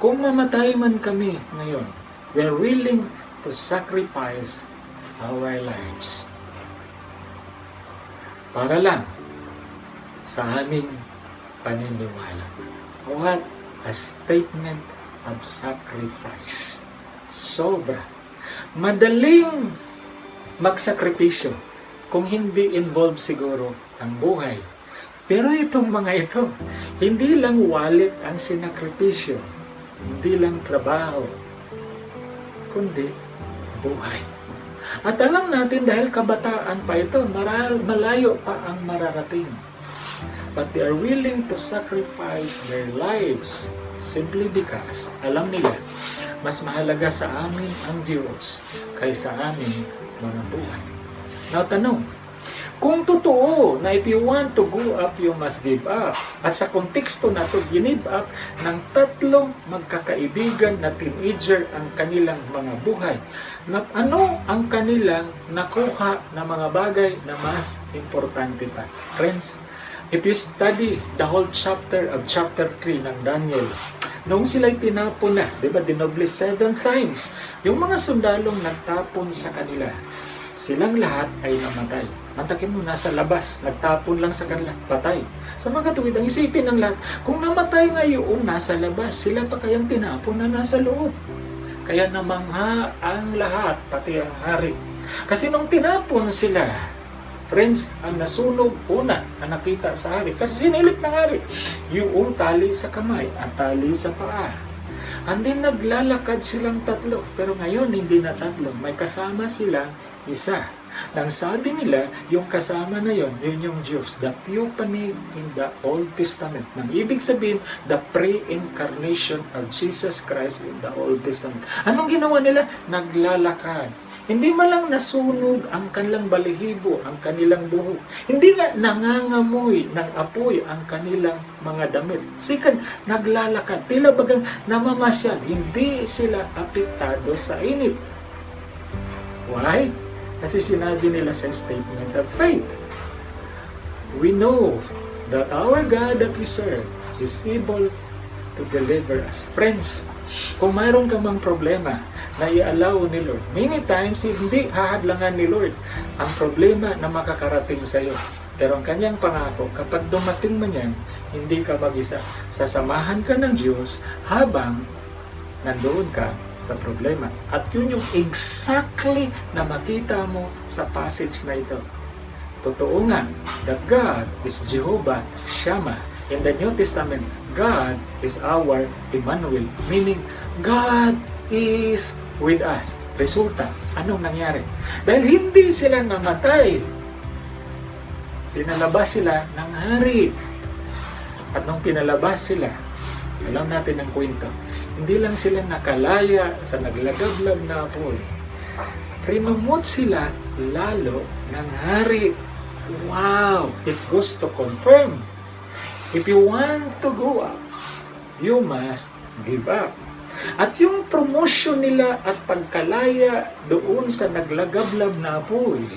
kung mamatay man kami ngayon, we're willing to sacrifice our lives para lang sa aming paniniwala. What a statement of sacrifice. Sobra. Madaling magsakripisyo kung hindi involved siguro ang buhay. Pero itong mga ito, hindi lang wallet ang sinakripisyo, hindi lang trabaho, kundi buhay. At alam natin dahil kabataan pa ito, malayo pa ang mararating. But they are willing to sacrifice their lives simply because alam nila, mas mahalaga sa amin ang Diyos kaysa amin mga buhay. Now, tanong, kung totoo na if you want to go up, you must give up. At sa konteksto na to, ginib up ng tatlong magkakaibigan na teenager ang kanilang mga buhay. Na ano ang kanilang nakuha na mga bagay na mas importante pa? Friends, if you study the whole chapter of chapter 3 ng Daniel, noong sila'y tinapon na, di ba, dinoble 7 times, yung mga sundalong nagtapon sa kanila, silang lahat ay namatay. Mantakin mo, nasa labas, nagtapon lang sa kanila, patay. Sa mga tuwid, ang isipin ng lahat, kung namatay nga yung nasa labas, sila pa kayang tinapon na nasa loob. Kaya namangha ang lahat, pati ang hari. Kasi nung tinapon sila, friends, ang nasunog una na nakita sa hari, kasi sinilip ng hari, yung tali sa kamay at tali sa paa. And then naglalakad silang tatlo, pero ngayon hindi na tatlo, may kasama silang isa. Nang sabi nila, yung kasama na yon, yun yung Diyos, the theophany in the Old Testament. Nang ibig sabihin, the pre-incarnation of Jesus Christ in the Old Testament. Anong ginawa nila? Naglalakad. Hindi malang nasunog ang kanilang balahibo, ang kanilang buhok. Hindi nga nangangamoy ng apoy ang kanilang mga damit. Second, naglalakad. Tila bagang namamasyal. Hindi sila apektado sa init. Why? Kasi sinabi nila sa statement of faith. We know that our God that we serve is able to deliver us. Friends, kung mayroon ka mang problema na i-allow ni Lord, many times hindi hahadlangan ni Lord ang problema na makakarating sa iyo. Pero ang kanyang pangako, kapag dumating man yan, hindi ka mag-isa. Sasamahan ka ng Diyos habang nandoon ka sa problema. At yun yung exactly na makita mo sa passage na ito. Totoo nga that God is Jehovah Shammah. In the New Testament, God is our Emmanuel. Meaning, God is with us. Resulta, anong nangyari? Dahil hindi sila namatay, pinalabas sila ng hari. At nung pinalabas sila, alam natin ang kwento, hindi lang sila nakalaya sa naglagablab na apoy. Prinumot sila lalo ng hari. Wow! It goes to confirm. If you want to go up, you must give up. At yung promotion nila at pagkalaya doon sa naglagablab na apoy,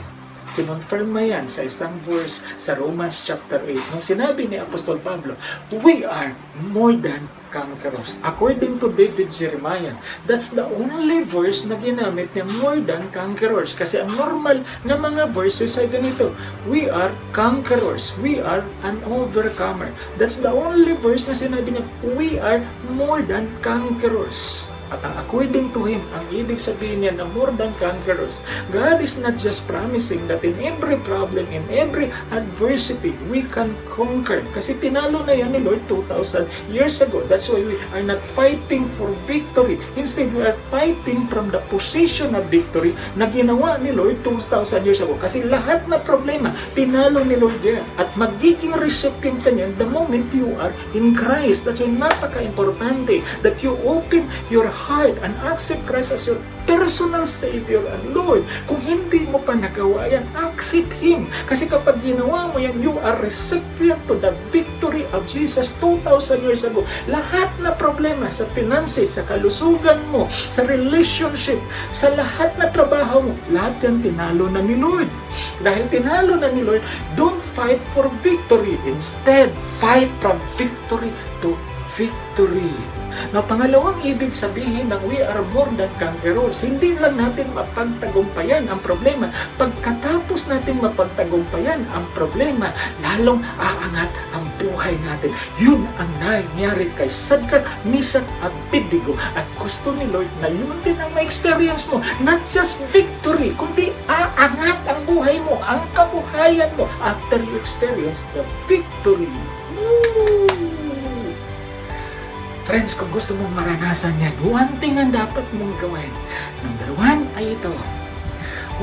kinonfirm mo yan sa isang verse sa Romans chapter 8. Nung sinabi ni Apostol Pablo, we are more than conquerors. According to David Jeremiah, that's the only verse na ginamit niya, more than conquerors. Kasi ang normal na mga verses ay ganito, we are conquerors. We are an overcomer. That's the only verse na sinabi niya, we are more than conquerors. At ang according to Him, ang ibig sabihin niya na more than conquerors, God is not just promising that in every problem, in every adversity, we can conquer. Kasi tinalo na yan ni Lord 2,000 years ago. That's why we are not fighting for victory. Instead, we are fighting from the position of victory na ginawa ni Lord 2,000 years ago. Kasi lahat na problema, tinalo ni Lord yan. At magiging recipient ka niyan the moment you are in Christ. That's why napaka-importante that you open your heart and accept Christ as your personal Savior and Lord. Kung hindi mo pa nagawa yan, accept Him. Kasi kapag ginawa mo yan, you are recipient to the victory of Jesus 2,000 years ago. Lahat na problema sa finances, sa kalusugan mo, sa relationship, sa lahat na trabaho mo, lahat yan tinalo na ni Lord. Dahil tinalo na ni Lord, don't fight for victory. Instead, fight from victory to victory. Na pangalawang ibig sabihin ng we are more than conquerors, hindi lang natin mapagtagumpayan ang problema. Pagkatapos natin mapagtagumpayan ang problema, lalong aangat ang buhay natin. Yun ang nangyari kay Shadrach, Meshach, Abednego. At gusto ni Lord na yun din ang ma-experience mo. Not just victory, kundi aangat ang buhay mo, ang kabuhayan mo after you experience the victory. Woo! Friends, kung gusto mong maranasan yan, one thing ang dapat mong gawin. Number one ay ito.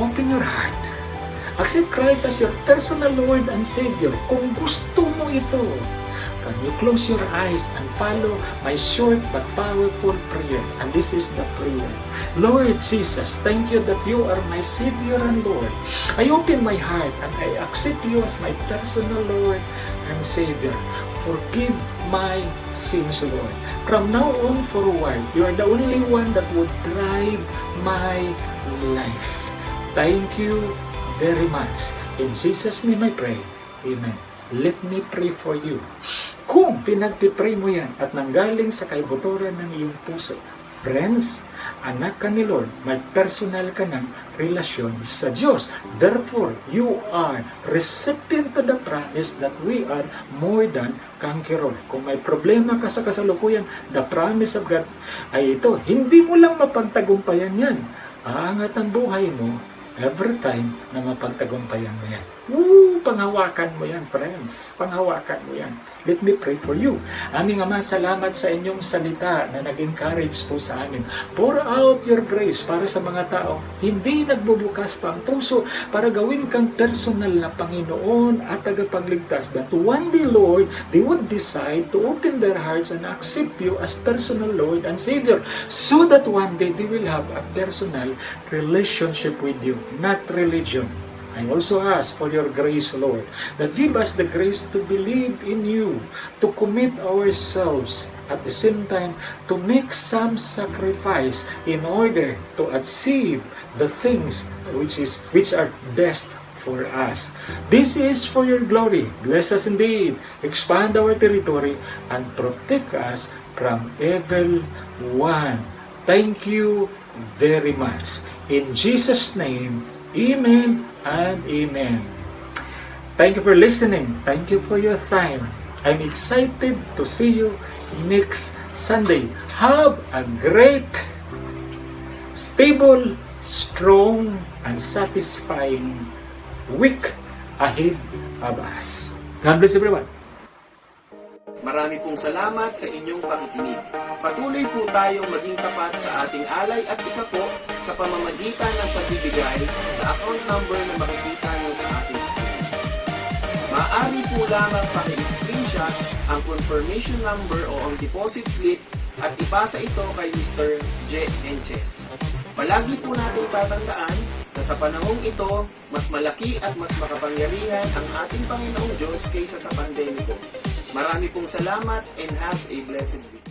Open your heart. Accept Christ as your personal Lord and Savior. Kung gusto mo ito, can you close your eyes and follow my short but powerful prayer? And this is the prayer. Lord Jesus, thank you that you are my Savior and Lord. I open my heart and I accept you as my personal Lord and Savior. Forgive my sins, Lord. From now on forward, you are the only one that would drive my life. Thank you very much. In Jesus' name I pray. Amen. Let me pray for you. Kung pinagpipray mo yan at nanggaling sa kaibuturan ng iyong puso, friends, anak ka ni Lord, may personal ka ng relasyon sa Diyos. Therefore, you are recipient to the promise that we are more than conqueror. Kung may problema ka sa kasalukuyan, the promise of God ay ito. Hindi mo lang mapagtagumpayan yan. Aangat ang buhay mo every time na mapagtagumpayan mo yan. Panghawakan mo yan, friends. Panghawakan mo yan. Let me pray for you. Aming Ama, salamat sa inyong salita na nag-encourage po sa amin. Pour out your grace para sa mga tao hindi nagbubukas pa ang puso para gawin kang personal na Panginoon at tagapagligtas. That one day, Lord, they would decide to open their hearts and accept you as personal Lord and Savior, so that one day they will have a personal relationship with you, not religion. I also ask for your grace, Lord, that give us the grace to believe in you, to commit ourselves, at the same time, to make some sacrifice in order to achieve the things which are best for us. This is for your glory. Bless us indeed. Expand our territory and protect us from evil one. Thank you very much. In Jesus' name, amen and amen. Thank you for listening. Thank you for your time. I'm excited to see you next Sunday. Have a great, stable, strong, and satisfying week ahead of us. God bless everyone. Marami pong salamat sa inyong pakikinig. Patuloy po tayong maging tapat sa ating alay at ikapo sa pamamagitan ng pagbibigay sa account number na makikita nyo sa ating screen. Maaari po lamang paki-screenshot ang confirmation number o ang deposit slip at ipasa ito kay Mr. J. Enches. Palagi po natin tatandaan na sa panahong ito, mas malaki at mas makapangyarihan ang ating Panginoong Diyos kaysa sa pandemiko. Marami pong salamat and have a blessed week.